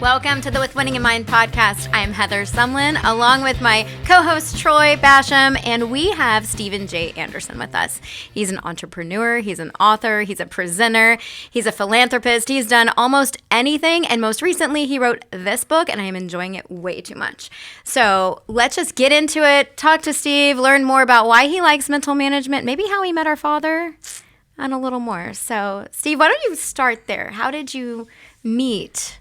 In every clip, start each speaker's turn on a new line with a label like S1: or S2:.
S1: Welcome to the With Winning in Mind podcast. I am Heather Sumlin, along with my co-host Troy Bassham, and we have Stephen J. Anderson with us. He's an entrepreneur, he's an author, he's a presenter, he's a philanthropist. He's done almost anything, and most recently he wrote this book, and I am enjoying it way too much. So let's just get into it, talk to Steve, learn more about why he likes mental management, maybe how he met our father, and a little more. So Steve, why don't you start there? How did you meet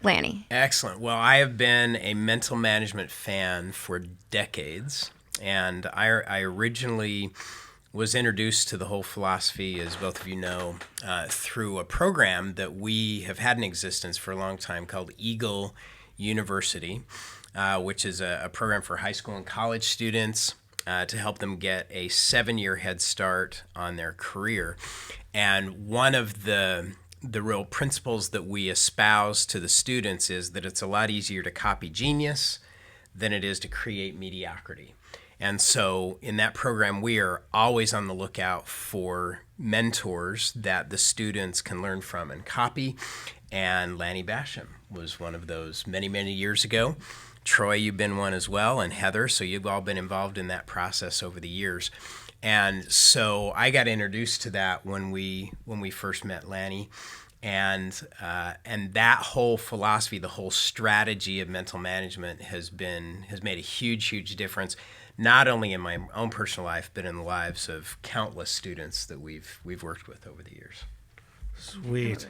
S1: Lanny?
S2: Excellent. Well, I have been a mental management fan for decades, and I originally was introduced to the whole philosophy, as both of you know, through a program that we have had in existence for a long time called Eagle University, which is a program for high school and college students to help them get a 7-year head start on their career. And one of the real principles that we espouse to the students is that it's a lot easier to copy genius than it is to create mediocrity. And so in that program, we are always on the lookout for mentors that the students can learn from and copy. And Lanny Bassham was one of those many, many years ago. Troy, you've been one as well, and Heather, so you've all been involved in that process over the years. And so I got introduced to that when we first met Lanny, and that whole philosophy, the whole strategy of mental management has made a huge difference, not only in my own personal life, but in the lives of countless students that we've worked with over the years.
S3: Sweet.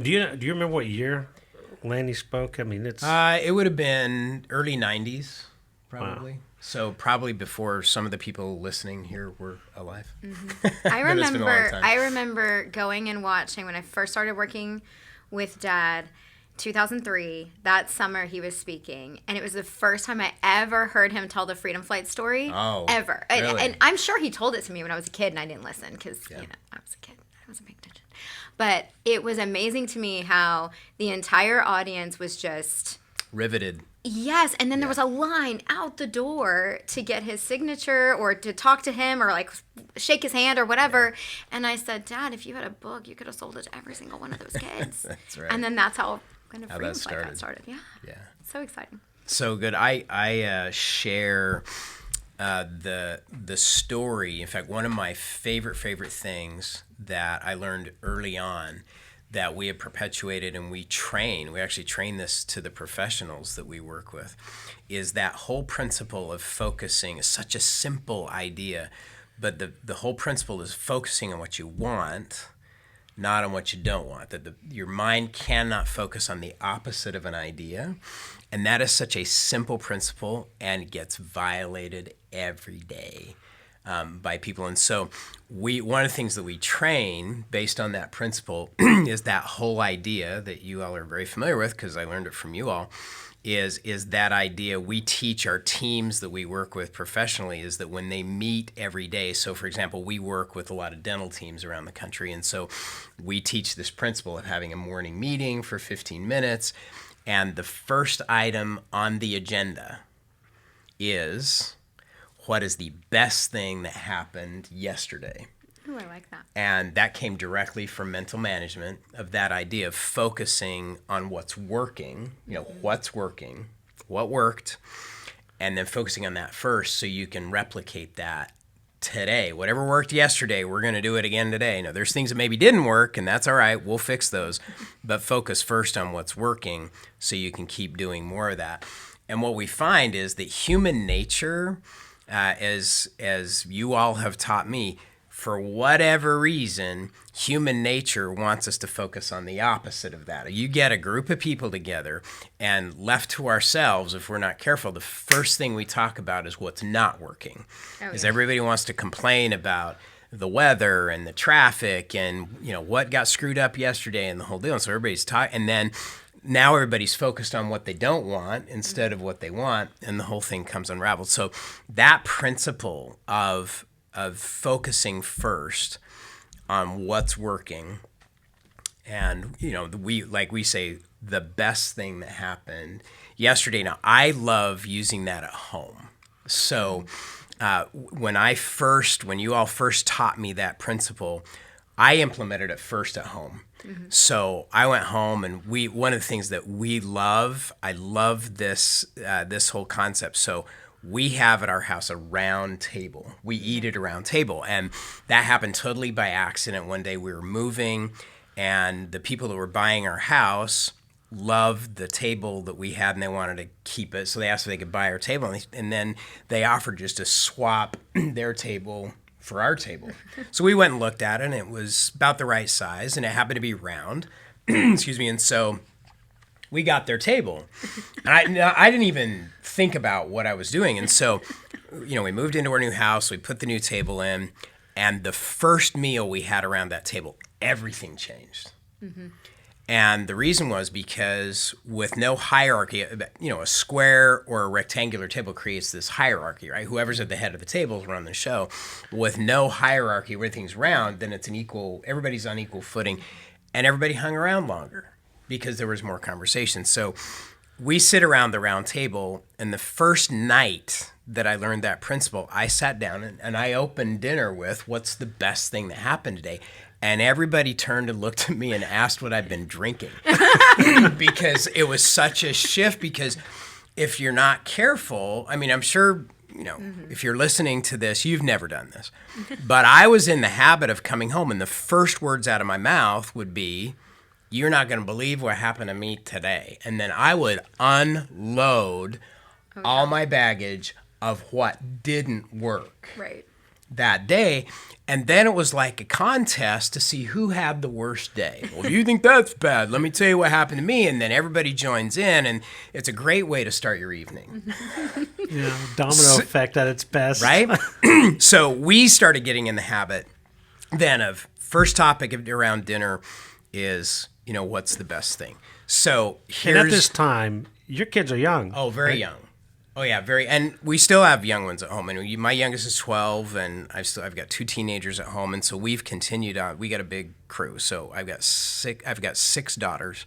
S3: Do you remember what year Lanny spoke? I mean, it's
S2: it would have been early '90s, probably.
S3: Wow.
S2: So probably before some of the people listening here were alive.
S1: Mm-hmm. I remember going and watching when I first started working with Dad, 2003. That summer he was speaking, and it was the first time I ever heard him tell the Freedom Flight story.
S2: Oh,
S1: ever.
S2: Really?
S1: And I'm sure he told it to me when I was a kid, and I didn't listen because I was a kid. I wasn't paying attention. But it was amazing to me how the entire audience was just
S2: riveted.
S1: Yes, and then there was a line out the door to get his signature or to talk to him or like shake his hand or whatever. Yeah. And I said, Dad, if you had a book, you could have sold it to every single one of those kids.
S2: That's right.
S1: And then that's how kind of Freedom Flight got started. Yeah. So exciting.
S2: So good. I share the story. In fact, one of my favorite things that I learned early on that we have perpetuated and we actually train this to the professionals that we work with, is that whole principle of focusing is such a simple idea, but the whole principle is focusing on what you want, not on what you don't want. That your mind cannot focus on the opposite of an idea, and that is such a simple principle and gets violated every day by people. And so one of the things that we train based on that principle is that whole idea that you all are very familiar with, because I learned it from you all, is that idea we teach our teams that we work with professionally, is that when they meet every day, so for example, we work with a lot of dental teams around the country, and so we teach this principle of having a morning meeting for 15 minutes, and the first item on the agenda is, what is the best thing that happened yesterday?
S1: Ooh, I like that.
S2: And that came directly from mental management, of that idea of focusing on what's working, what's working, what worked, and then focusing on that first so you can replicate that today. Whatever worked yesterday, we're going to do it again today. Now, there's things that maybe didn't work, and that's all right. We'll fix those. But focus first on what's working so you can keep doing more of that. And what we find is that human nature, as you all have taught me, for whatever reason, human nature wants us to focus on the opposite of that. You get a group of people together, and left to ourselves, if we're not careful, the first thing we talk about is what's not working. Everybody wants to complain about the weather and the traffic and what got screwed up yesterday and the whole deal. And so everybody's talking, and then now everybody's focused on what they don't want instead of what they want, and the whole thing comes unraveled. So that principle of focusing first on what's working, and we say the best thing that happened yesterday. Now, I love using that at home. So when you all first taught me that principle, I implemented it first at home. So I went home, and one of the things that we love, I love this this whole concept. So we have at our house a round table. We eat at a round table, and that happened totally by accident. One day we were moving, and the people that were buying our house loved the table that we had, and they wanted to keep it. So they asked if they could buy our table, and then they offered just to swap their table for our table. So we went and looked at it, and it was about the right size, and it happened to be round. Excuse me. And so we got their table. And I didn't even think about what I was doing. And so, we moved into our new house, we put the new table in, and the first meal we had around that table, everything changed. And the reason was because with no hierarchy, a square or a rectangular table creates this hierarchy, right? Whoever's at the head of the table is running the show. With no hierarchy, everything's round, then it's everybody's on equal footing, and everybody hung around longer because there was more conversation. So we sit around the round table, and the first night that I learned that principle, I sat down and I opened dinner with, what's the best thing that happened today? And everybody turned and looked at me and asked what I've been drinking because it was such a shift. Because if you're not careful, I mean, I'm sure, if you're listening to this, you've never done this. But I was in the habit of coming home, and the first words out of my mouth would be, "You're not going to believe what happened to me today." And then I would unload all my baggage of what didn't work that day. And then it was like a contest to see who had the worst day. Well, if you think that's bad, let me tell you what happened to me. And then everybody joins in, and it's a great way to start your evening.
S3: Domino effect at its best.
S2: Right? So we started getting in the habit then of first topic around dinner is, what's the best thing? So
S3: And at this time, your kids are young.
S2: Oh, very young. Oh yeah, very, and we still have young ones at home. And my youngest is 12, and I've got 2 teenagers at home, and so we've continued on. We got a big crew, so I've got 6 daughters.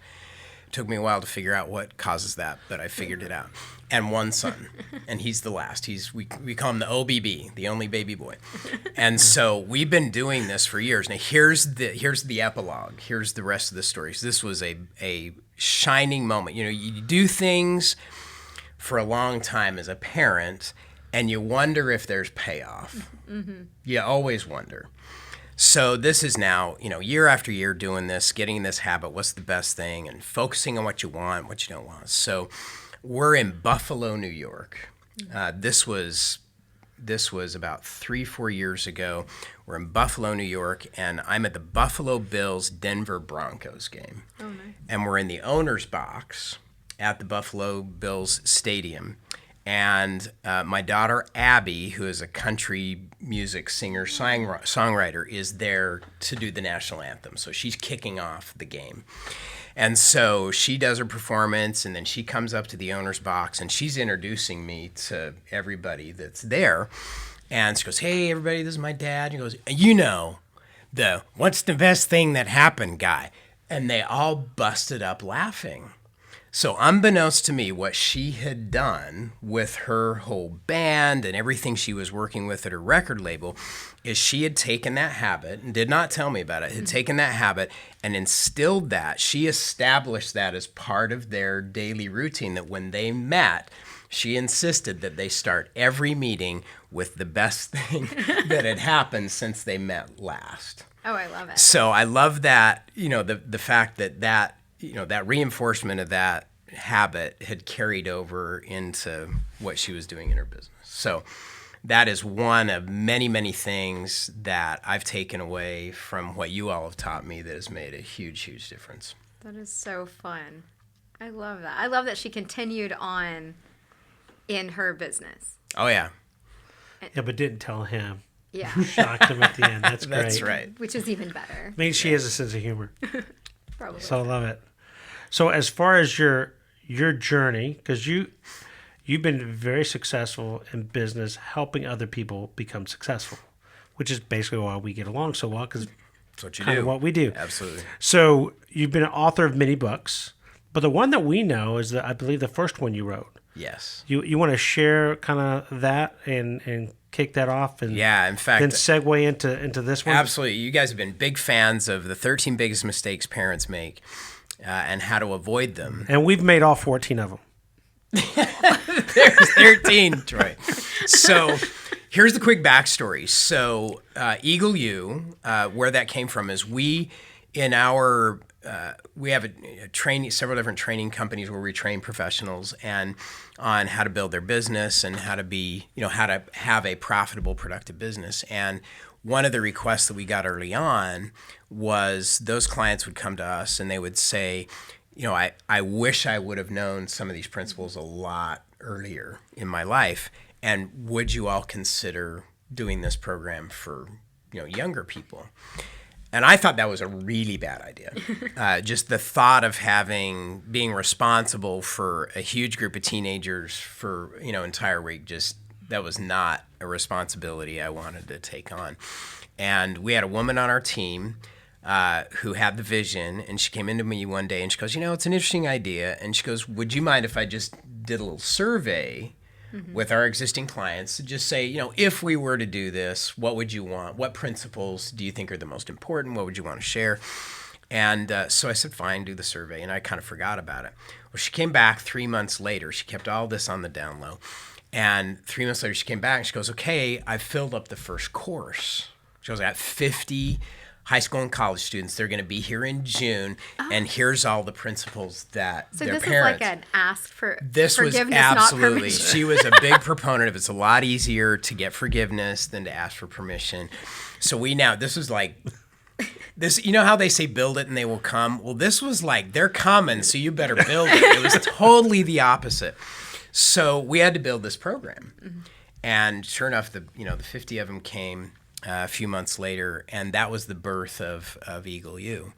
S2: It took me a while to figure out what causes that, but I figured it out. And 1 son, and he's the last. We call him the OBB, the only baby boy. And so we've been doing this for years. Now here's the epilogue. Here's the rest of the story. So this was a shining moment. You do things for a long time as a parent, and you wonder if there's payoff. You always wonder. So this is now, year after year doing this, getting in this habit, what's the best thing, and focusing on what you want, what you don't want. So we're in Buffalo, New York. This was about 3-4 years ago. We're in Buffalo, New York, and I'm at the Buffalo Bills Denver Broncos game. Oh, nice. And we're in the owner's box at the Buffalo Bills Stadium. And my daughter, Abby, who is a country music singer, songwriter, is there to do the national anthem. So she's kicking off the game. And so she does her performance, and then she comes up to the owner's box, and she's introducing me to everybody that's there. And she goes, "Hey, everybody, this is my dad." And he goes, the "what's the best thing that happened" guy. And they all busted up laughing. So unbeknownst to me, what she had done with her whole band and everything she was working with at her record label is she had taken that habit, and did not tell me about it, had taken that habit and instilled that. She established that as part of their daily routine, that when they met, she insisted that they start every meeting with the best thing that had happened since they met last.
S1: Oh, I love it.
S2: So I love that, the fact that reinforcement of that habit had carried over into what she was doing in her business. So that is one of many, many things that I've taken away from what you all have taught me that has made a huge, huge difference.
S1: That is so fun. I love that. I love that she continued on in her business.
S2: Oh, yeah.
S3: Yeah, but didn't tell him.
S1: Yeah.
S3: Shocked him at the end. That's great.
S2: That's right.
S1: Which is even better.
S3: I mean, she has a sense of humor.
S1: Probably.
S3: So I love it. So as far as your journey, because you've been very successful in business, helping other people become successful, which is basically why we get along so well, because
S2: that's what you
S3: kind
S2: do.
S3: of what we do.
S2: Absolutely.
S3: So you've been an author of many books, but the one that we know is I believe the first one you wrote.
S2: Yes.
S3: You want to share kind of that and kick that off and
S2: in fact,
S3: then segue into this one?
S2: Absolutely. You guys have been big fans of the 13 biggest mistakes parents make and how to avoid them.
S3: And we've made all 14 of them.
S2: There's 13, Troy. So here's the quick backstory. So Eagle U, where that came from is we have a training, several different training companies where we train professionals and on how to build their business and how to be, how to have a profitable, productive business. And one of the requests that we got early on was those clients would come to us and they would say, I wish I would have known some of these principles a lot earlier in my life. And would you all consider doing this program for, younger people? And I thought that was a really bad idea. Just the thought of being responsible for a huge group of teenagers for, entire week, that was not a responsibility I wanted to take on. And we had a woman on our team who had the vision, and she came into me one day and she goes, it's an interesting idea. And she goes, would you mind if I just did a little survey with our existing clients to just say, if we were to do this, what would you want? What principles do you think are the most important? What would you want to share? And so I said, fine, do the survey. And I kind of forgot about it. Well, she came back 3 months later. She kept all this on the down low. And 3 months later, she came back and she goes, okay, I filled up the first course. She goes, I got 50 high school and college students. They're going to be here in June, and here's all the principles that their parents. So
S1: this is like an ask for
S2: this
S1: forgiveness,
S2: was absolutely.
S1: not permission.
S2: She was a big proponent of it's a lot easier to get forgiveness than to ask for permission. So this was like this. You know how they say build it and they will come? Well, this was like they're coming, so you better build it. It was totally the opposite. So we had to build this program, and sure enough, the 50 of them came. A few months later, and that was the birth of Eagle U.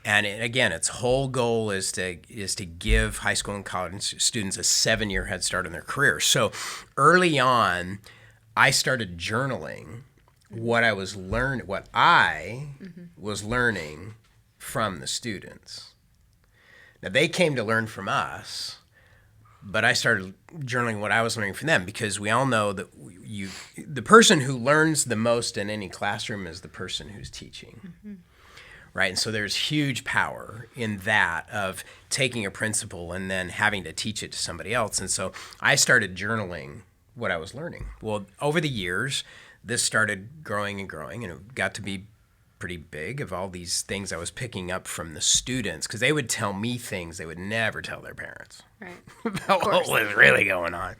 S2: And its whole goal is to give high school and college students a 7-year head start in their career. So early on, I started journaling what I was learning from the students. Now they came to learn from us. But I started journaling what I was learning from them because we all know that the person who learns the most in any classroom is the person who's teaching, right? And so there's huge power in that of taking a principle and then having to teach it to somebody else. And so I started journaling what I was learning. Well, over the years, this started growing and growing, and it got to be pretty big of all these things I was picking up from the students because they would tell me things they would never tell their parents about what was really going on.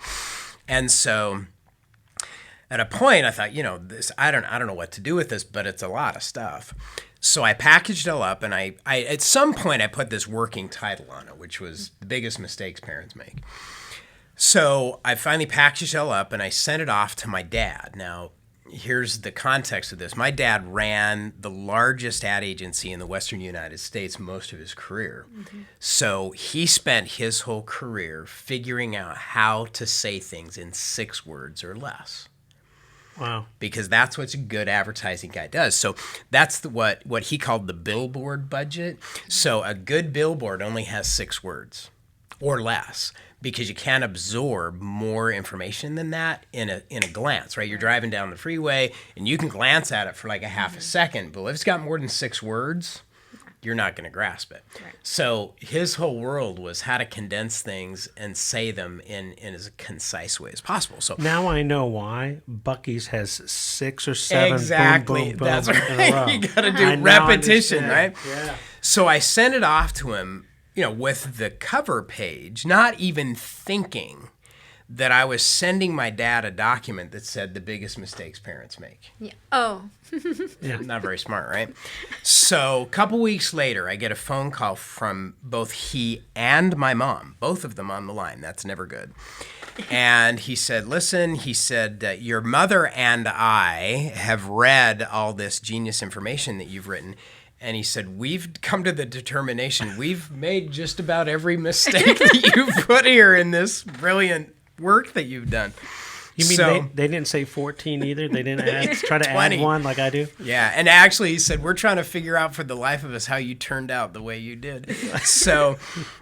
S2: And so at a point I thought, this I don't know what to do with this, but it's a lot of stuff. So I packaged it all up, and I at some point I put this working title on it, which was the biggest mistakes parents make. So I finally packaged it all up and I sent it off to my dad. Now, here's the context of this. My dad ran the largest ad agency in the Western United States most of his career. So he spent his whole career figuring out how to say things in 6 words or less.
S3: Wow.
S2: Because that's what a good advertising guy does. So that's what he called the billboard budget. So a good billboard only has 6 words or less, because you can't absorb more information than that in a glance, right? You're driving down the freeway and you can glance at it for like a half a second, but if it's got more than 6 words, you're not going to grasp it. Right. So his whole world was how to condense things and say them in as concise way as possible. So
S3: now I know why Buc-ee's has 6 or 7
S2: exactly.
S3: boom, boom, boom
S2: That's
S3: in
S2: right.
S3: a row.
S2: You got to do repetition, right?
S3: Yeah.
S2: So I sent it off to him, with the cover page, not even thinking that I was sending my dad a document that said the biggest mistakes parents make.
S1: Yeah. Oh.
S3: Yeah.
S2: Not very smart, right? So a couple weeks later, I get a phone call from both he and my mom, both of them on the line. That's never good. And he said, listen, your mother and I have read all this genius information that you've written. And he said, we've come to the determination we've made just about every mistake that you've put here in this brilliant work that you've done.
S3: You mean they didn't say 14 either? They didn't try to add 1 like I do?
S2: Yeah, and actually he said, we're trying to figure out for the life of us how you turned out the way you did. So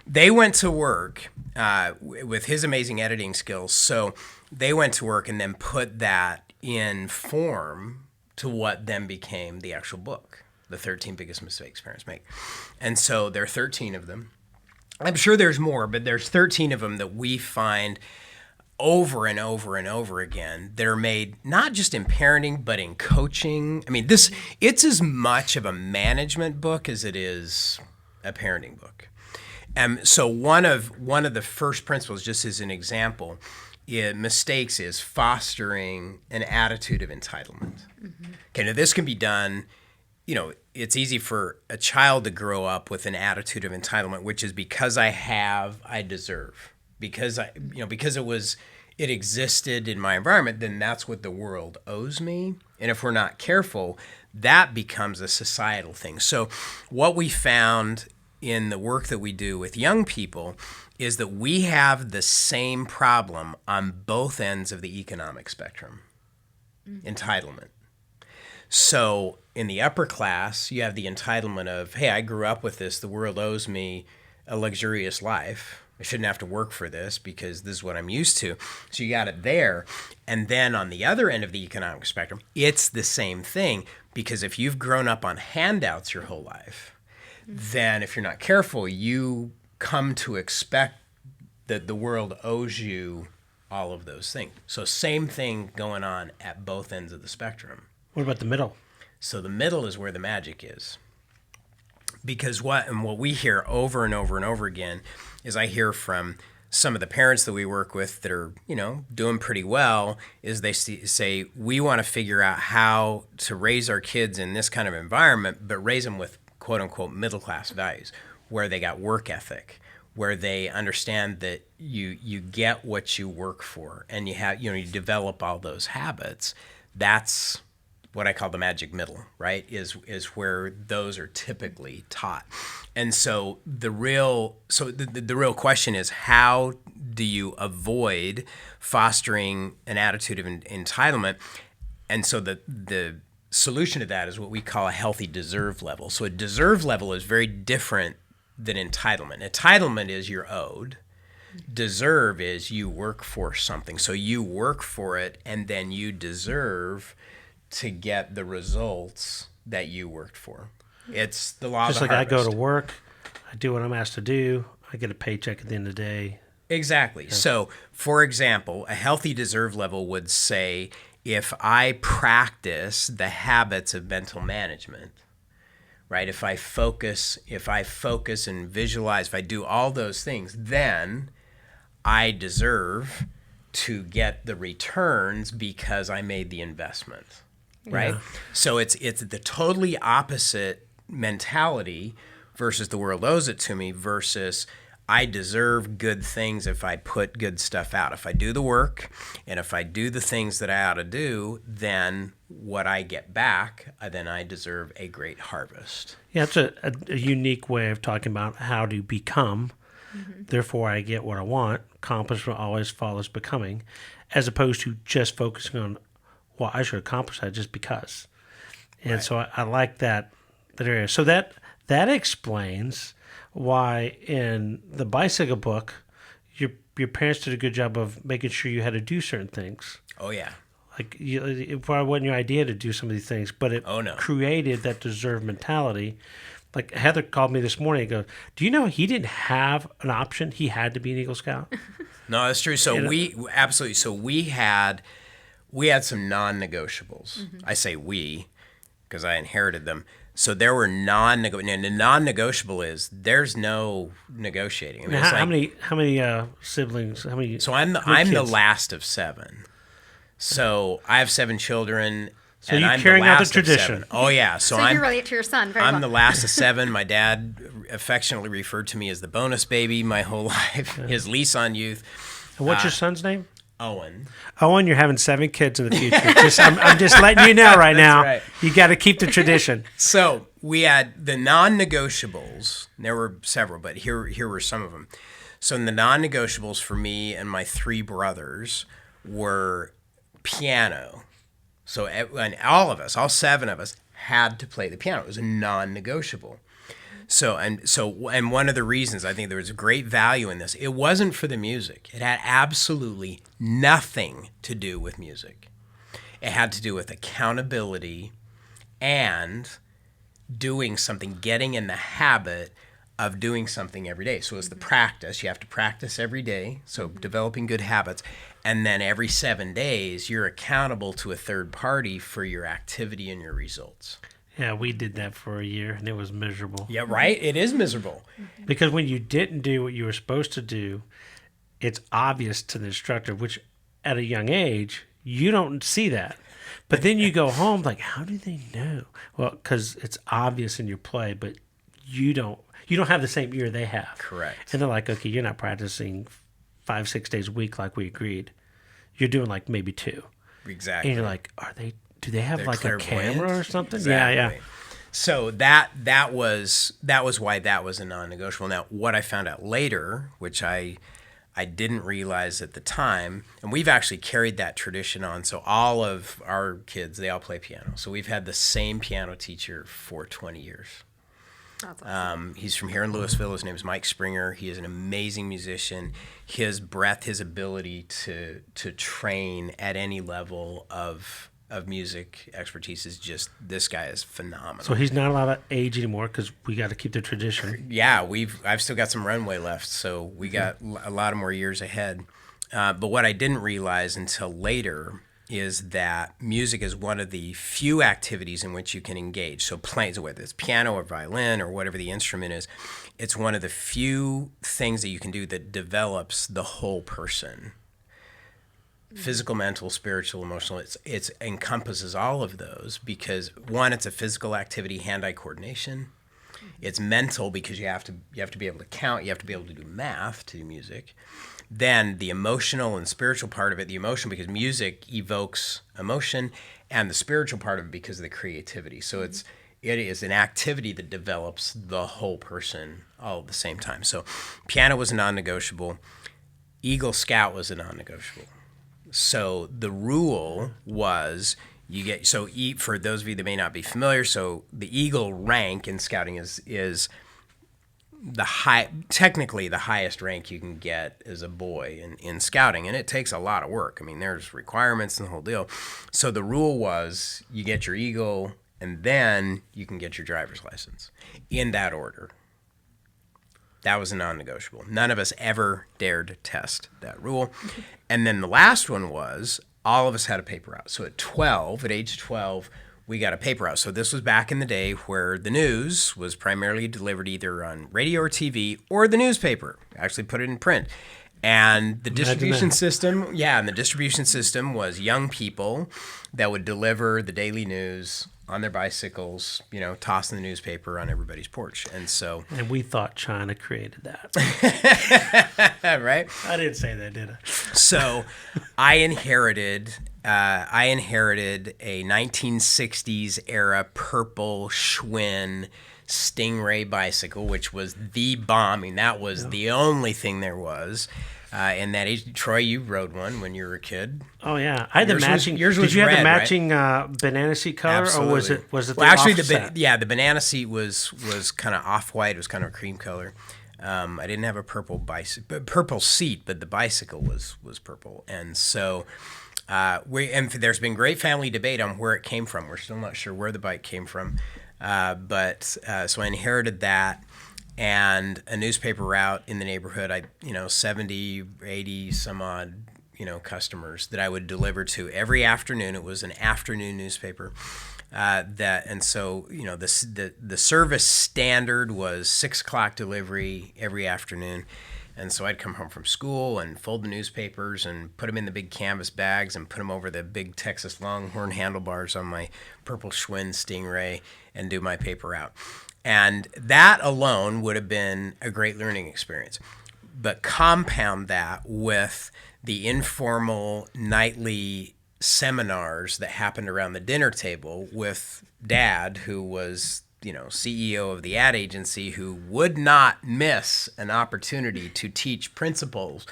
S2: they went to work with his amazing editing skills. So they went to work and then put that in form to what then became the actual book, The 13 Biggest Mistakes Parents Make. And so there are 13 of them. I'm sure there's more, but there's 13 of them that we find over and over and over again that are made not just in parenting, but in coaching. I mean, it's as much of a management book as it is a parenting book. So one of the first principles, just as an example, mistakes is fostering an attitude of entitlement. Mm-hmm. Okay, now this can be done, it's easy for a child to grow up with an attitude of entitlement, which is because I deserve. Because it existed in my environment, then that's what the world owes me. And if we're not careful, that becomes a societal thing. So what we found in the work that we do with young people is that we have the same problem on both ends of the economic spectrum, entitlement. So in the upper class, you have the entitlement of, hey, I grew up with this, the world owes me a luxurious life. I shouldn't have to work for this because this is what I'm used to. So you got it there. And then on the other end of the economic spectrum, it's the same thing, because if you've grown up on handouts your whole life, then if you're not careful, you come to expect that the world owes you all of those things. So same thing going on at both ends of the spectrum.
S3: What about the middle?
S2: So the middle is where the magic is. Because what we hear over and over and over again is, I hear from some of the parents that we work with that are, doing pretty well, is they say, we want to figure out how to raise our kids in this kind of environment, but raise them with quote unquote middle class values, where they got work ethic, where they understand that you get what you work for, and you develop all those habits. That's what I call the magic middle, right? Is where those are typically taught. And so the real question is, how do you avoid fostering an attitude of entitlement? And so the solution to that is what we call a healthy deserve level. So a deserve level is very different than entitlement. Entitlement is you're owed. Deserve is you work for something. So you work for it, and then you deserve to get the results that you worked for. It's the law of the harvest.
S3: Just like I go to work, I do what I'm asked to do, I get a paycheck at the end of the day.
S2: Exactly. Yeah. So, for example, a healthy deserve level would say, if I practice the habits of mental management, right? If I focus and visualize, if I do all those things, then I deserve to get the returns because I made the investment, right? Yeah. So it's the totally opposite mentality versus the world owes it to me versus I deserve good things if I put good stuff out. If I do the work and if I do the things that I ought to do, then what I get back, then I deserve a great harvest.
S3: Yeah, it's a unique way of talking about how to become. Mm-hmm. Therefore, I get what I want. Accomplishment always follows becoming, as opposed to just focusing on, well, I should accomplish that just because. And right. So I like that area. So that explains why in the bicycle book, your parents did a good job of making sure you had to do certain things.
S2: Oh, yeah.
S3: Like, it probably wasn't your idea to do some of these things, but it created that deserve mentality. Like, Heather called me this morning and goes, do you know he didn't have an option? He had to be an Eagle Scout.
S2: No, that's true. So absolutely. So we had some non-negotiables. Mm-hmm. I say we because I inherited them. So there were non-negotiable. And the non-negotiable is there's no negotiating. I mean,
S3: how many siblings? How many?
S2: So I'm the last of 7. So I have 7 children.
S3: So you're carrying out the tradition.
S2: Oh yeah.
S1: So you relate to your son.
S2: I'm the last of 7. My dad affectionately referred to me as the bonus baby my whole life. Yeah. His lease on youth.
S3: And what's your son's name?
S2: Owen,
S3: you're having 7 kids in the future. I'm just letting you know right now.
S2: Right.
S3: You got to keep the tradition.
S2: So we had the non-negotiables. There were several, but here were some of them. So in the non-negotiables for me and my 3 brothers were piano. So and all 7 of us had to play the piano. It was a non-negotiable. So one of the reasons I think there was great value in this, it wasn't for the music. It had absolutely nothing to do with music. It had to do with accountability and doing something, getting in the habit of doing something every day. So it's the practice. You have to practice every day, so developing good habits. And then every 7 days, you're accountable to a third party for your activity and your results.
S3: Yeah, we did that for a year, and it was miserable.
S2: Yeah, right? It is miserable.
S3: Because when you didn't do what you were supposed to do, it's obvious to the instructor, which at a young age, you don't see that. But then you go home, like, how do they know? Well, because it's obvious in your play, but you don't have the same ear they have.
S2: Correct.
S3: And they're like, okay, you're not practicing 5-6 days a week like we agreed. You're doing like maybe 2.
S2: Exactly.
S3: And you're like, do they have
S2: They're
S3: like a camera or something?
S2: Exactly.
S3: Yeah.
S2: So that was why that was a non-negotiable. Now, what I found out later, which I didn't realize at the time, and we've actually carried that tradition on. So all of our kids, they all play piano. So we've had the same piano teacher for 20 years.
S1: That's awesome.
S2: He's from here in Louisville. His name is Mike Springer. He is an amazing musician. His breadth, his ability to train at any level of music expertise is just, this guy is phenomenal.
S3: So he's not allowed to age anymore because we got to keep the tradition.
S2: Yeah, I've still got some runway left, so we got a lot of more years ahead. But what I didn't realize until later is that music is one of the few activities in which you can engage. So playing, so whether it's piano or violin or whatever the instrument is, it's one of the few things that you can do that develops the whole person. Physical, mental, spiritual, emotional. It encompasses all of those because, one, it's a physical activity, hand-eye coordination. It's mental because you have to be able to count. You have to be able to do math to do music. Then the emotional and spiritual part of it, the emotion because music evokes emotion, and the spiritual part of it because of the creativity. So it is an activity that develops the whole person all at the same time. So piano was a non-negotiable. Eagle Scout was a non-negotiable. So the rule was for those of you that may not be familiar, so the Eagle rank in scouting is technically the highest rank you can get as a boy in scouting, and it takes a lot of work. I mean, there's requirements and the whole deal. So the rule was you get your Eagle and then you can get your driver's license in that order. That was a non-negotiable. None of us ever dared test that rule. And then the last one was all of us had a paper route. So at age 12, we got a paper route. So this was back in the day where the news was primarily delivered either on radio or TV or the newspaper. Actually put it in print. And the distribution system, was young people that would deliver the daily news on their bicycles, tossing the newspaper on everybody's porch. And we thought
S3: China created that.
S2: Right?
S3: I didn't say that, did I?
S2: So I inherited a 1960s era purple Schwinn Stingray bicycle, which was the bomb. I mean, that was the only thing there was. In that age, Troy, you rode one when you were a kid.
S3: Oh yeah, I had the matching.
S2: Yours was
S3: did you have
S2: red,
S3: the matching
S2: right?
S3: Banana seat color,
S2: Absolutely.
S3: or was it? The
S2: actually,
S3: offset?
S2: the banana seat was kind of off white. It was kind of a cream color. I didn't have a purple seat, but the bicycle was purple, and so. There's been great family debate on where it came from. We're still not sure where the bike came from, but so I inherited that. And a newspaper route in the neighborhood, 70, 80 some odd, customers that I would deliver to every afternoon. It was an afternoon newspaper. The service standard was 6 o'clock delivery every afternoon. And so I'd come home from school and fold the newspapers and put them in the big canvas bags and put them over the big Texas Longhorn handlebars on my purple Schwinn Stingray and do my paper route. And that alone would have been a great learning experience. But compound that with the informal nightly seminars that happened around the dinner table with Dad, who was, CEO of the ad agency, who would not miss an opportunity to teach principles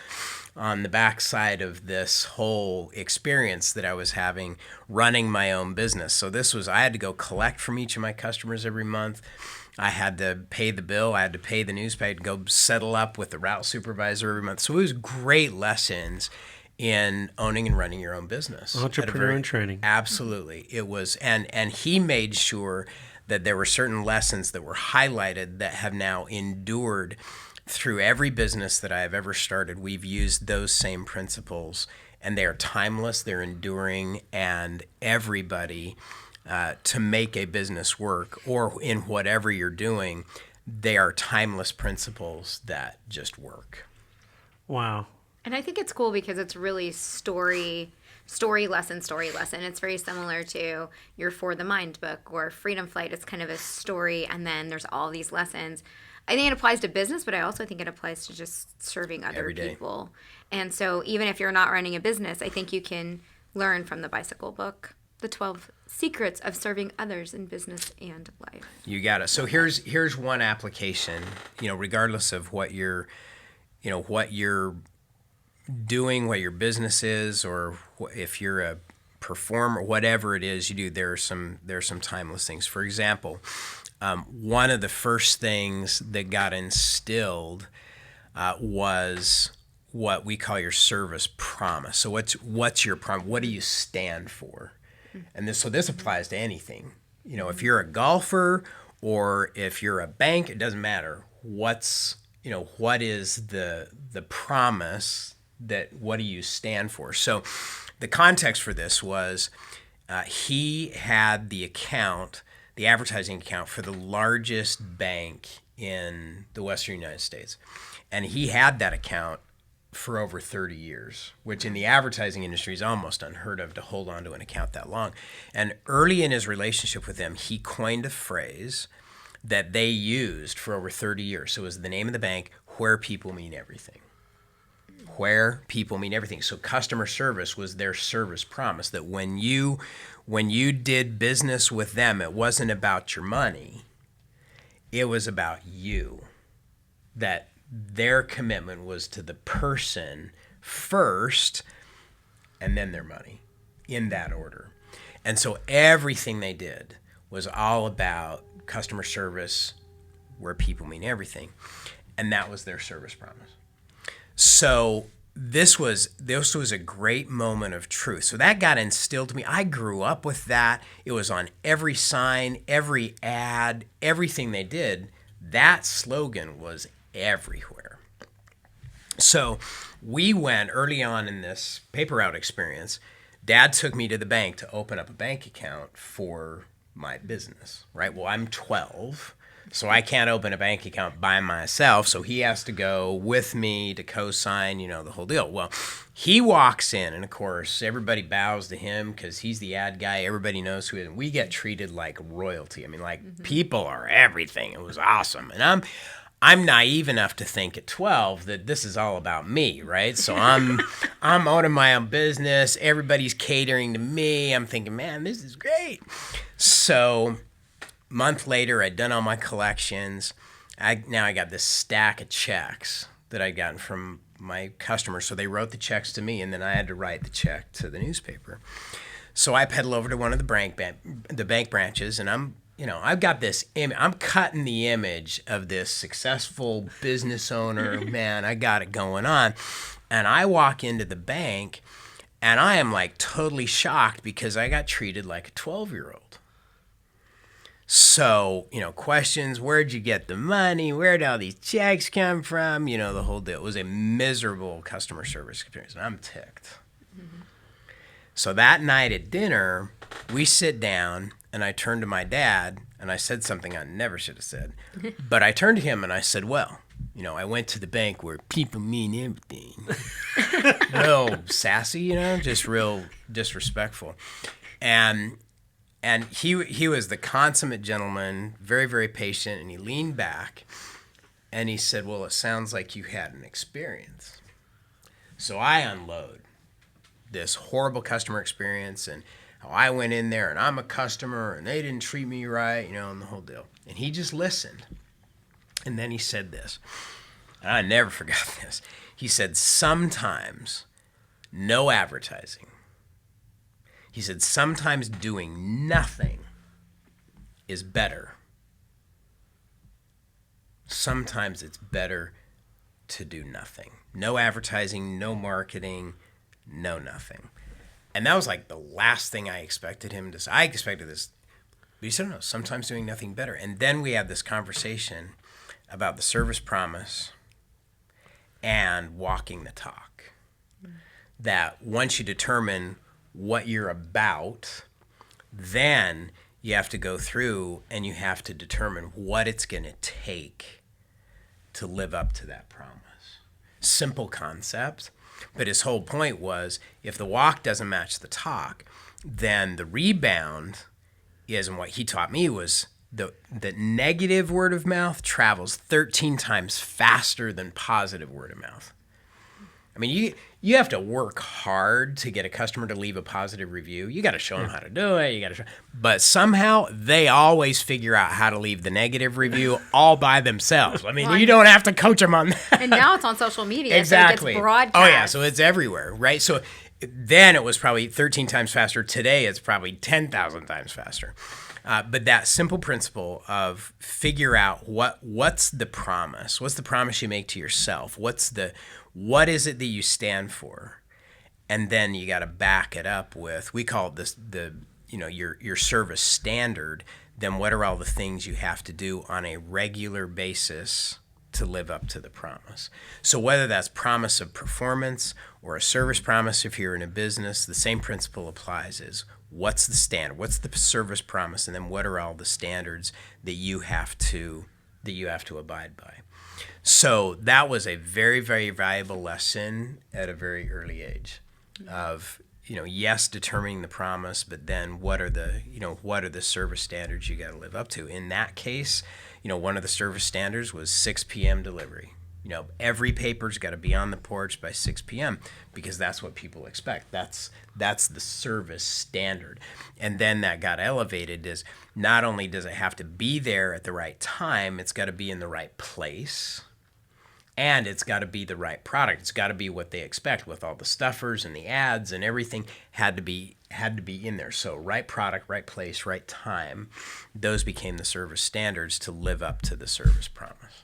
S2: on the backside of this whole experience that I was having running my own business. So I had to go collect from each of my customers every month. I had to pay the bill. I had to pay the newspaper, go settle up with the route supervisor every month. So it was great lessons in owning and running your own business.
S3: Entrepreneur in training.
S2: Absolutely. It was, and he made sure that there were certain lessons that were highlighted that have now endured through every business that I have ever started. We've used those same principles, and they are timeless, they're enduring, and everybody, to make a business work or in whatever you're doing, they are timeless principles that just work.
S3: Wow.
S1: And I think it's cool because it's really story lesson. It's very similar to your For the Mind book or Freedom Flight. It's kind of a story, and then there's all these lessons. I think it applies to business, but I also think it applies to just serving other people. And so even if you're not running a business, I think you can learn from the bicycle book, the 12 secrets of serving others in business and life.
S2: You got it. So here's one application, regardless of what you're doing, what your business is, or if you're a performer, whatever it is you do, there are some timeless things. For example, one of the first things that got instilled was what we call your service promise. So what's your promise? What do you stand for? And this applies to anything. If you're a golfer or if you're a bank, it doesn't matter. What is the promise? What do you stand for? So the context for this was he had the advertising account for the largest bank in the Western United States. And he had that account for over 30 years, which in the advertising industry is almost unheard of to hold on to an account that long. And early in his relationship with them, he coined a phrase that they used for over 30 years. So it was the name of the bank, where people mean everything. Where people mean everything. So customer service was their service promise, that when you did business with them, it wasn't about your money, it was about you. That their commitment was to the person first and then their money, in that order. And so everything they did was all about customer service, where people mean everything. And that was their service promise. So this was a great moment of truth. So that got instilled to me. I grew up with that. It was on every sign, every ad, everything they did. That slogan was everywhere. So we went early on in this paper route experience. Dad took me to the bank to open up a bank account for my business, right? Well, I'm 12. So I can't open a bank account by myself. So he has to go with me to co-sign, the whole deal. Well, he walks in, and of course, everybody bows to him because he's the ad guy. Everybody knows who he is. And we get treated like royalty. I mean, people are everything. It was awesome. And I'm naive enough to think at 12 that this is all about me, right? So I'm owning my own business. Everybody's catering to me. I'm thinking, man, this is great. So month later, I'd done all my collections. I got this stack of checks that I'd gotten from my customers. So they wrote the checks to me, and then I had to write the check to the newspaper. So I pedal over to one of the bank branches, and I've got this image. I'm cutting the image of this successful business owner. Man, I got it going on. And I walk into the bank, and I am like totally shocked because I got treated like a 12-year-old. So, questions, where'd you get the money? Where'd all these checks come from? The whole deal. It was a miserable customer service experience, and I'm ticked. Mm-hmm. So that night at dinner, we sit down, and I turned to my dad, and I said something I never should have said. But I turned to him, and I said, well, I went to the bank where people mean everything. Real sassy, just real disrespectful. And he was the consummate gentleman, very, very patient, and he leaned back, and he said, well, it sounds like you had an experience. So I unload this horrible customer experience and how I went in there, and I'm a customer, and they didn't treat me right, and the whole deal. And he just listened. And then he said this, and I never forgot this. He said, sometimes no advertising. He said, sometimes doing nothing is better. Sometimes it's better to do nothing. No advertising, no marketing, know nothing. And that was like the last thing I expected him to say. I expected this, but he said, no, sometimes doing nothing better. And then we had this conversation about the service promise and walking the talk. That once you determine what you're about, then you have to go through and you have to determine what it's going to take to live up to that promise. Simple concept, but his whole point was if the walk doesn't match the talk, then the rebound is, and what he taught me was the negative word of mouth travels 13 times faster than positive word of mouth. I mean, you have to work hard to get a customer to leave a positive review. You got to show them how to do it. But somehow they always figure out how to leave the negative review all by themselves. I mean, you don't have to coach them on that.
S1: And now it's on social media.
S2: Exactly.
S1: So it gets broadcast.
S2: Oh yeah, so it's everywhere, right? So then it was probably 13 times faster. Today it's probably 10,000 times faster. But that simple principle of figure out what's the promise? What's the promise you make to yourself? What is it that you stand for? And then you got to back it up with, we call it your service standard. Then what are all the things you have to do on a regular basis to live up to the promise? So whether that's promise of performance or a service promise, if you're in a business, the same principle applies is what's the standard? What's the service promise? And then what are all the standards that you have to abide by? So that was a very, very valuable lesson at a very early age of, yes, determining the promise, but then what are the service standards you got to live up to? In that case, one of the service standards was 6 p.m. delivery. Every paper's got to be on the porch by 6 p.m. because that's what people expect. That's the service standard. And then that got elevated is not only does it have to be there at the right time, it's got to be in the right place. And it's got to be the right product. It's got to be what they expect with all the stuffers and the ads and everything had to be in there. So right product, right place, right time. Those became the service standards to live up to the service promise.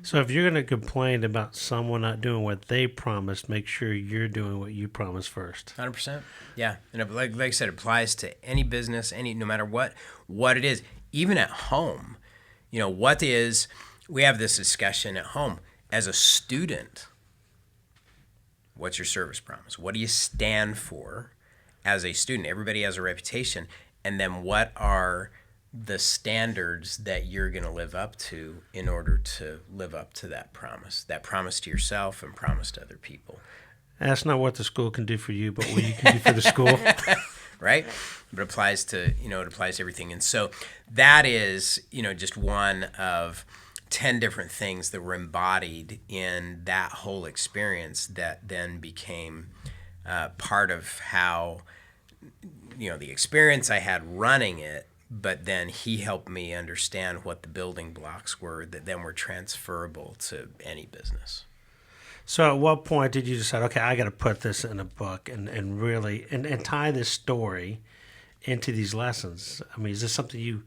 S3: So if you're going to complain about someone not doing what they promised, make sure you're doing what you promised first.
S2: 100%. Yeah. And like I said, it applies to any business, no matter what it is. Even at home, we have this discussion at home. As a student, what's your service promise? What do you stand for as a student? Everybody has a reputation. And then what are the standards that you're going to live up to in order to live up to that promise to yourself and promise to other people?
S3: That's not what the school can do for you, but what you can do for the school.
S2: Right? But it applies to everything. And so that is, just one of 10 different things that were embodied in that whole experience that then became part of how, the experience I had running it, but then he helped me understand what the building blocks were that then were transferable to any business.
S3: So at what point did you decide, okay, I got to put this in a book and really and tie this story into these lessons? I mean, is this something you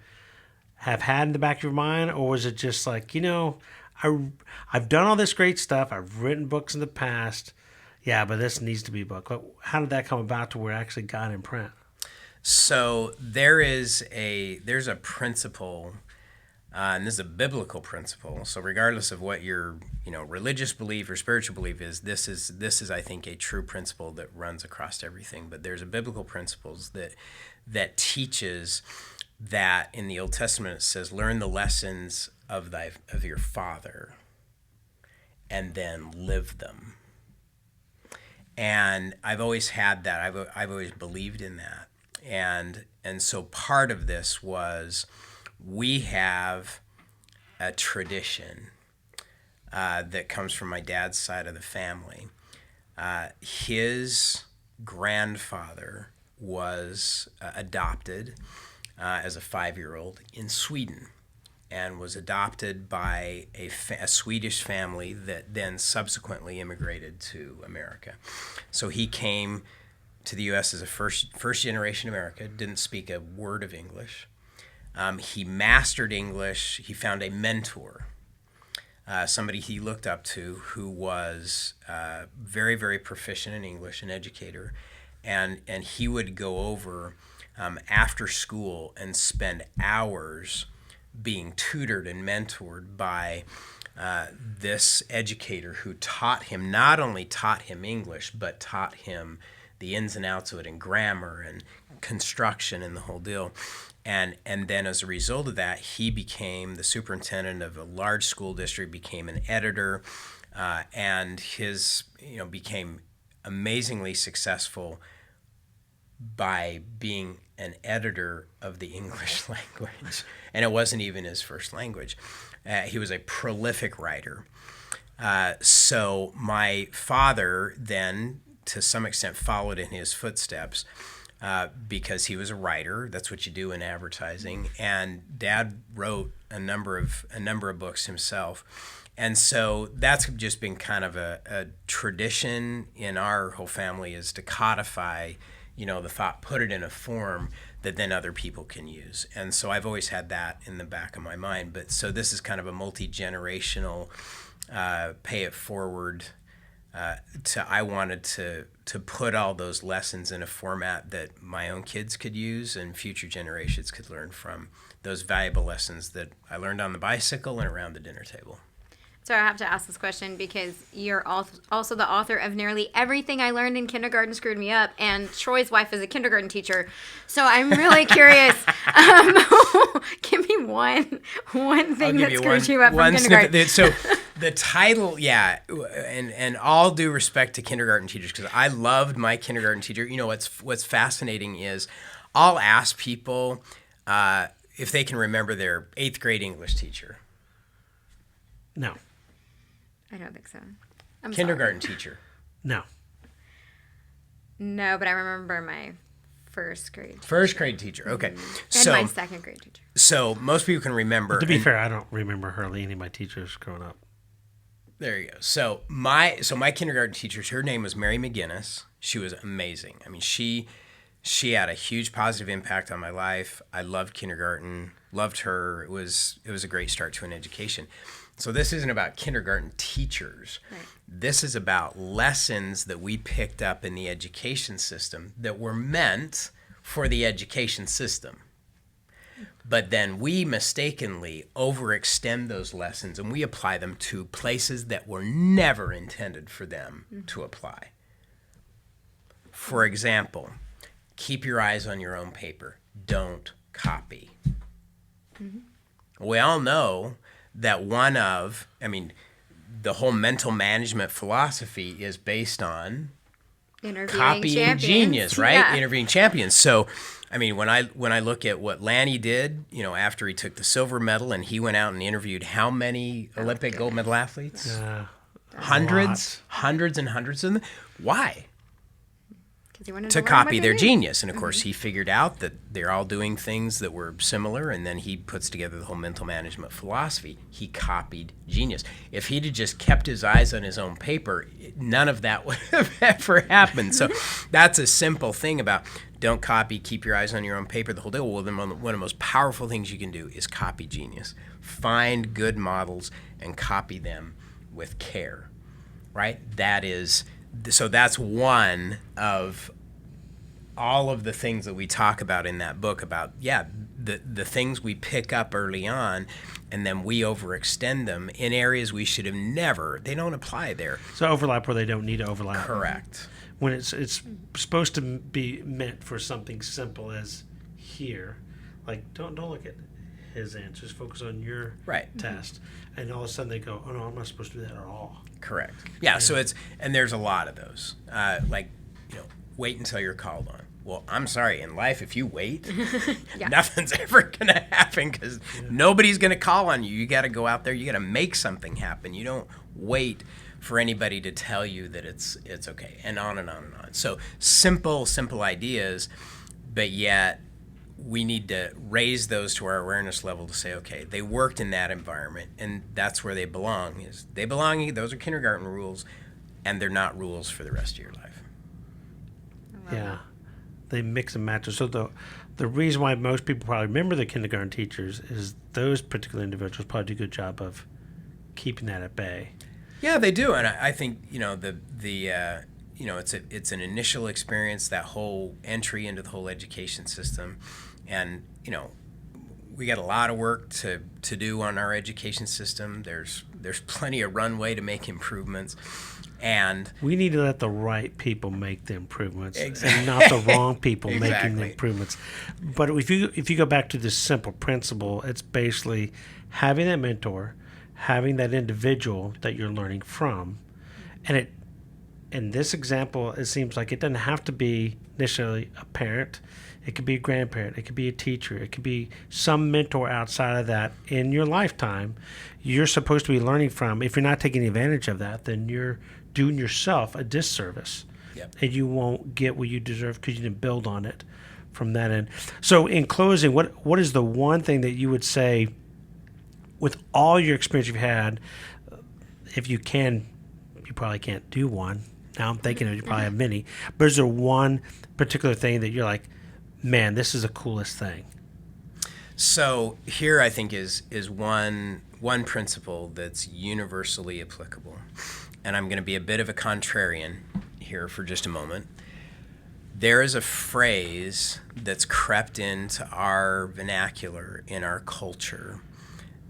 S3: have had in the back of your mind, or was it just like, I've done all this great stuff, I've written books in the past, yeah, but this needs to be a book? How did that come about to where it actually got in print?
S2: So there's a principle, and this is a biblical principle. So regardless of what your religious belief or spiritual belief is, this is I think a true principle that runs across everything. But there's a biblical principles that teaches that in the Old Testament it says, learn the lessons of your father and then live them. And I've always had that. I've always believed in that. And so part of this was we have a tradition that comes from my dad's side of the family. His grandfather was adopted as a 5-year-old in Sweden and was adopted by a Swedish family that then subsequently immigrated to America. So he came to the U.S. as a first generation American, didn't speak a word of English. He mastered English. He found a mentor somebody he looked up to who was very, very proficient in English, an educator, and he would go over after school and spend hours being tutored and mentored by this educator who not only taught him English, but taught him the ins and outs of it and grammar and construction and the whole deal. And then as a result of that, he became the superintendent of a large school district, became an editor, and became amazingly successful by being an editor of the English language. And it wasn't even his first language. He was a prolific writer. So my father then, to some extent, followed in his footsteps because he was a writer. That's what you do in advertising. And Dad wrote a number of books himself. And so that's just been kind of a tradition in our whole family, is to codify, the thought, put it in a form that then other people can use. And so I've always had that in the back of my mind. But so this is kind of a multi-generational pay it forward. I wanted to put all those lessons in a format that my own kids could use and future generations could learn from, those valuable lessons that I learned on the bicycle and around the dinner table.
S1: So I have to ask this question because you're also the author of Nearly Everything I Learned in Kindergarten Screwed Me Up, and Troy's wife is a kindergarten teacher. So I'm really curious. Give me one thing that screwed you up from kindergarten.
S2: So the title, and all due respect to kindergarten teachers, because I loved my kindergarten teacher. What's fascinating is I'll ask people if they can remember their 8th grade English teacher.
S3: No.
S1: I don't think so.
S2: Kindergarten teacher.
S3: No.
S1: No, but I remember my first grade
S2: teacher. Okay.
S1: And my 2nd grade teacher.
S2: So most people can remember.
S3: But to be fair, I don't remember hardly any of my teachers growing up.
S2: There you go. So my kindergarten teacher, her name was Mary McGinnis. She was amazing. I mean, she had a huge positive impact on my life. I loved kindergarten, loved her. It was a great start to an education. So this isn't about kindergarten teachers. Right. This is about lessons that we picked up in the education system that were meant for the education system. But then we mistakenly overextend those lessons and we apply them to places that were never intended for them to apply. For example, keep your eyes on your own paper. Don't copy. Mm-hmm. We all know that the whole mental management philosophy is based on copying genius, right? Yeah. Interviewing champions. So, I mean, when I look at what Lanny did, after he took the silver medal and he went out and interviewed how many Olympic gold medal athletes? Hundreds and hundreds of them. Why? To copy their genius. And of course, he figured out that they're all doing things that were similar, and then he puts together the whole mental management philosophy. He copied genius. If he'd have just kept his eyes on his own paper, none of that would have ever happened. So that's a simple thing about don't copy, keep your eyes on your own paper, the whole deal. Well, then one of the most powerful things you can do is copy genius. Find good models and copy them with care, right? So that's one of all of the things that we talk about in that book about, the things we pick up early on and then we overextend them in areas we should have never. They don't apply there.
S3: So overlap where they don't need to overlap.
S2: Correct.
S3: When it's supposed to be meant for something simple as here. Like, don't look at his answers. Focus on your test. And all of a sudden they go, oh, no, I'm not supposed to do that at all.
S2: Correct. Yeah, so and there's a lot of those. Wait until you're called on. Well, I'm sorry, in life, if you wait, nothing's ever going to happen because nobody's going to call on you. You got to go out there. You got to make something happen. You don't wait for anybody to tell you that it's okay, and on and on and on. So simple ideas, but yet we need to raise those to our awareness level to say, okay, they worked in that environment, and that's where they belong. Those are kindergarten rules, and they're not rules for the rest of your life.
S3: Yeah, they mix and match. So the reason why most people probably remember the kindergarten teachers is those particular individuals probably do a good job of keeping that at bay.
S2: Yeah, they do, and I think it's an initial experience, that whole entry into the whole education system, and we got a lot of work to do on our education system. There's plenty of runway to make improvements, and
S3: we need to let the right people make the improvements, and not the wrong people making the improvements. But if you go back to this simple principle, it's basically having that mentor, having that individual that you're learning from, and in this example, it seems like it doesn't have to be necessarily a parent. It could be a grandparent. It could be a teacher. It could be some mentor outside of that in your lifetime you're supposed to be learning from. If you're not taking advantage of that, then you're doing yourself a disservice.
S2: Yep.
S3: And you won't get what you deserve because you didn't build on it from that end. So in closing, what is the one thing that you would say, with all your experience you've had, if you probably can't do one. Now I'm thinking you probably have many. But is there one particular thing that you're like, man, this is the coolest thing?
S2: So here I think is one principle that's universally applicable. And I'm going to be a bit of a contrarian here for just a moment. There is a phrase that's crept into our vernacular in our culture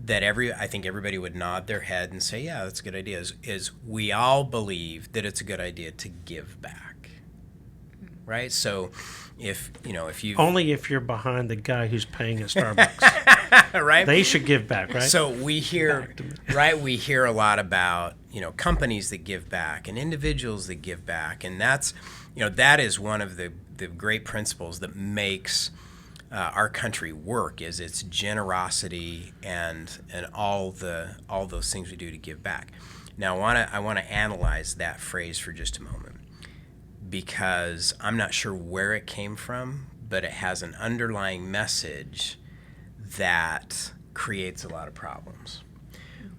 S2: that I think everybody would nod their head and say, yeah, that's a good idea, is we all believe that it's a good idea to give back, right? So if you
S3: only if you're behind the guy who's paying at Starbucks,
S2: right?
S3: They should give back, right?
S2: So we hear a lot about companies that give back and individuals that give back, and that is one of the great principles that makes our country work, is its generosity and all those things we do to give back. Now I want to analyze that phrase for just a moment, because I'm not sure where it came from, but it has an underlying message that creates a lot of problems,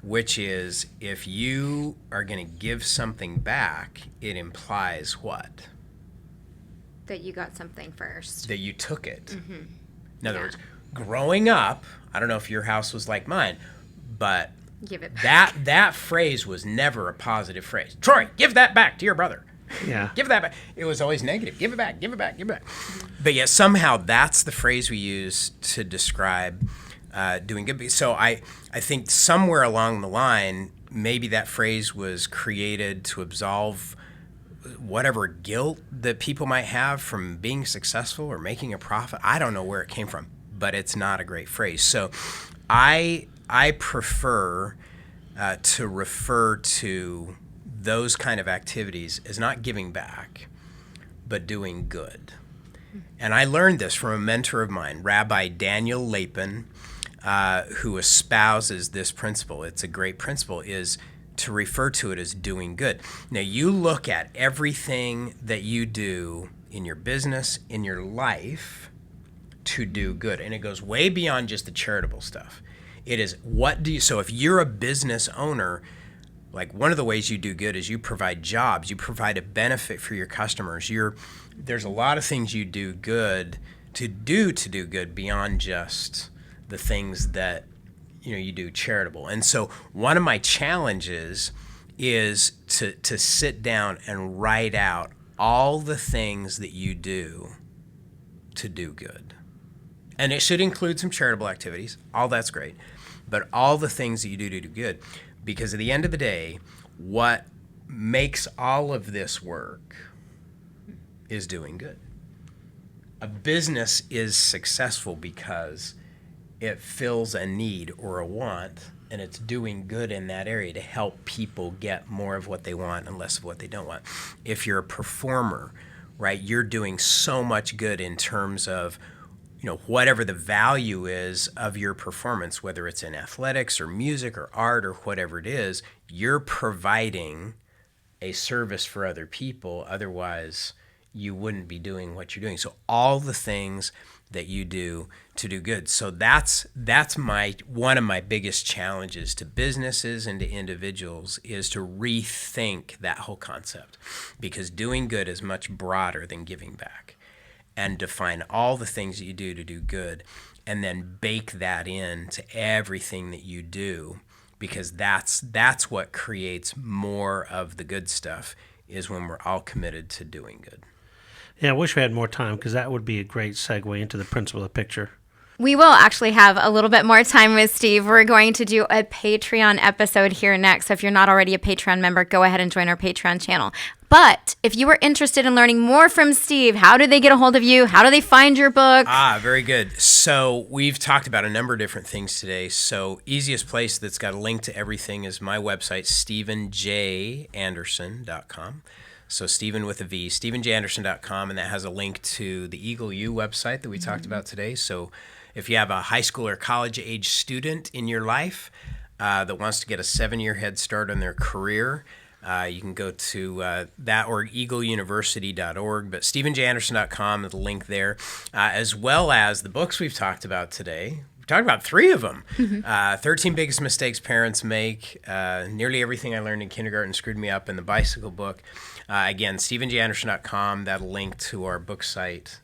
S2: which is, if you are going to give something back, it implies what?
S1: That you got something first.
S2: That you took it.
S1: Mm-hmm.
S2: In other words, growing up, I don't know if your house was like mine, but
S1: give it back.
S2: That phrase was never a positive phrase. Troy, give that back to your brother.
S3: Yeah.
S2: Give that back. It was always negative. Give it back, give it back, give it back. But yet somehow that's the phrase we use to describe doing good. So I think somewhere along the line, maybe that phrase was created to absolve whatever guilt that people might have from being successful or making a profit. I don't know where it came from, but it's not a great phrase. So I prefer to refer to those kind of activities as not giving back, but doing good. And I learned this from a mentor of mine, Rabbi Daniel Lapin, who espouses this principle. It's a great principle, is to refer to it as doing good. Now, you look at everything that you do in your business, in your life, to do good. And it goes way beyond just the charitable stuff. It is, so if you're a business owner, like, one of the ways you do good is you provide jobs, you provide a benefit for your customers. There's a lot of things you do good to do good beyond just the things that you do charitable. And so one of my challenges is to sit down and write out all the things that you do to do good. And it should include some charitable activities. All that's great. But all the things that you do to do good. Because at the end of the day, what makes all of this work is doing good. A business is successful because it fills a need or a want, and it's doing good in that area to help people get more of what they want and less of what they don't want. If you're a performer, right, you're doing so much good in terms of whatever the value is of your performance, whether it's in athletics or music or art or whatever it is, you're providing a service for other people. Otherwise, you wouldn't be doing what you're doing. So all the things that you do to do good. So that's one of my biggest challenges to businesses and to individuals, is to rethink that whole concept, because doing good is much broader than giving back. And define all the things that you do to do good, and then bake that into everything that you do, because that's what creates more of the good stuff, is when we're all committed to doing good.
S3: Yeah, I wish we had more time, because that would be a great segue into the principle of the picture.
S1: We will actually have a little bit more time with Steve. We're going to do a Patreon episode here next. So if you're not already a Patreon member, go ahead and join our Patreon channel. But if you are interested in learning more from Steve, how do they get a hold of you? How do they find your book?
S2: Very good. So we've talked about a number of different things today. So easiest place that's got a link to everything is my website, StephenJAnderson.com. So Stephen with a V, StephenJAnderson.com, and that has a link to the Eagle U website that we talked about today. So if you have a high school or college age student in your life that wants to get a 7-year head start on their career, you can go to that, or eagleuniversity.org, but StephenJAnderson.com is the link there, as well as the books we've talked about today. We've talked about 3 of them. 13 Biggest Mistakes Parents Make, Nearly Everything I Learned in Kindergarten Screwed Me Up, and the Bicycle Book. Again, StephenJAnderson.com, that'll link to our book site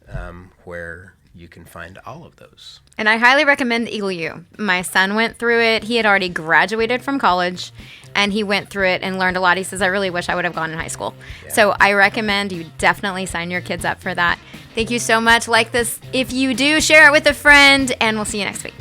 S2: where you can find all of those.
S1: And I highly recommend Eagle U. My son went through it. He had already graduated from college, and he went through it and learned a lot. He says, I really wish I would have gone in high school. Yeah. So I recommend you definitely sign your kids up for that. Thank you so much. Like this if you do, share it with a friend, and we'll see you next week.